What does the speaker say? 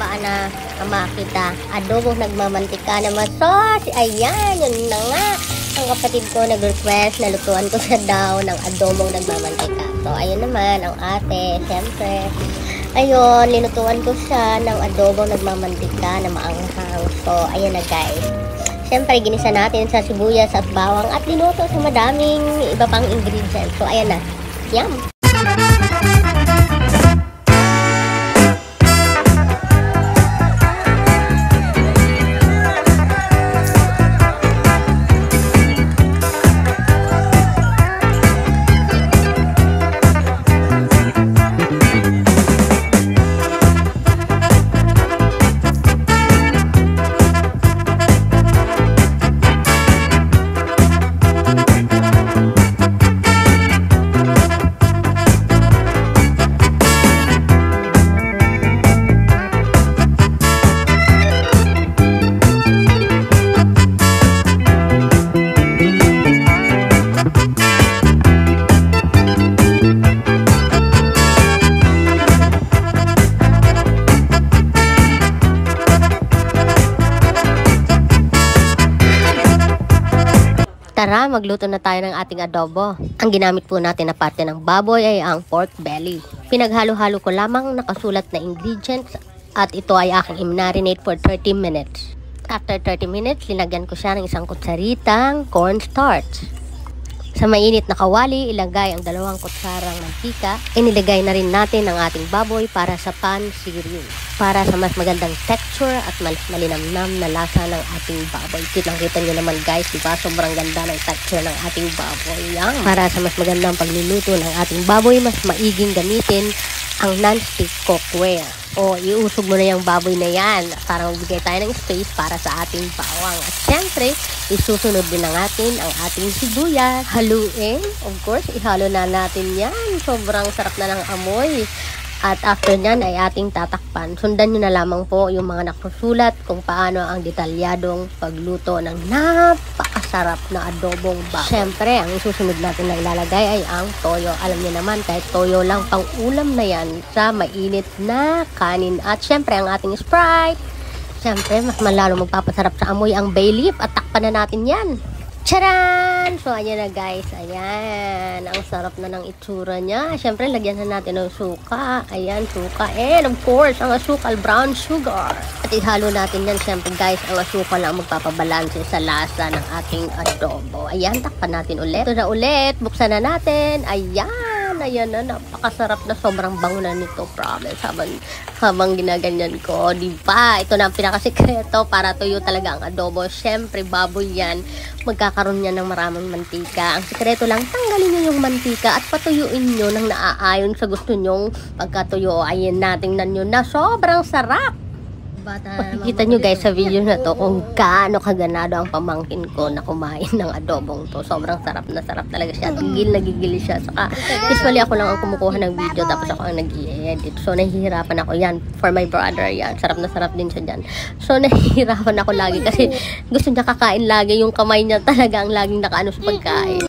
baka na makita. Adobong nagmamantika na masos. Ayan, yun na nga. Ang kapatid ko nag-request na lutuan ko siya daw ng adobong nagmamantika. So, ayun naman, ang ate, siyempre. Ayun, linutuan ko siya ng adobong nagmamantika na maanghang. So, ayun na guys. Siyempre, ginisa natin sa sibuyas at bawang at linuto sa madaming iba pang ingredients. So, ayan na. Yum! Tara, magluto na tayo ng ating adobo. Ang ginamit po natin na parte ng baboy ay ang pork belly. Pinaghalo-halo ko lamang nakasulat na ingredients at ito ay aking i-marinate for 30 minutes. After 30 minutes, linagyan ko siya ng isang kutsaritang cornstarch. Sa mainit na kawali, ilagay ang 2 kutsarang mantika. Inilagay na rin natin ang ating baboy para sa pan-searing. Para sa mas magandang texture at mas malinamnam na lasa ng ating baboy. Kitang-kita nyo naman guys, diba? Sobrang ganda ng texture ng ating baboy. Yang. Para sa mas magandang pagluluto ng ating baboy, mas maiging gamitin ang non-stick cookware. O iusog mo na yung baboy na yan para magbigay tayo ng space para sa ating bawang. At syempre, isusunod din na natin ang ating sibuyas. Haluin. Of course, ihalo na natin yan. Sobrang sarap na ng amoy. At after nyan ay ating tatakpan. Sundan nyo na lamang po yung mga nakasulat kung paano ang detalyadong pagluto ng napakasarap na adobong baboy. Siyempre, ang isusunod natin na ilalagay ay ang toyo. Alam niyo naman, kahit toyo lang pang ulam na yan sa mainit na kanin. At siyempre, ang ating Sprite. Siyempre, mas malalo magpapasarap sa amoy ang bay leaf at takpan na natin yan. Charan! So, ayan na guys. Ayan. Ang sarap na ng itsura niya. Siyempre, lagyan na natin ng suka. Ayan, suka. And of course, ang asukal, brown sugar. At ihalo natin yan. Siyempre guys, ang asukal lang magpapabalanse sa lasa ng ating adobo. Ayan, takpan natin ulit. Ito na ulit. Buksan na natin. Ayan. Ayan na, napakasarap na, sobrang bango na nito, promise, habang ginaganyan ko, diba? Ito na ang pinakasikreto para tuyo talaga ang adobo. Siyempre, baboy yan, magkakaroon yan ng maraming mantika. Ang sikreto lang, tanggalin nyo yung mantika at patuyuin nyo nang naaayon sa gusto nyong pagkatuyo. Ayan, natingnan nyo na sobrang sarap. Makikita nyo guys sa video na to kung gaano kaganado ang pamangkin ko na kumain ng adobong to. Sobrang sarap na sarap talaga siya. Gigil na gigil siya. Saka usually ako lang ang kumukuha ng video tapos ako ang nag-i-edit. So nahihirapan ako yan. For my brother yan. Sarap na sarap din siya dyan. So nahihirapan ako lagi kasi gusto niya kakain lagi. Yung kamay niya talaga ang laging nakaano sa pagkain.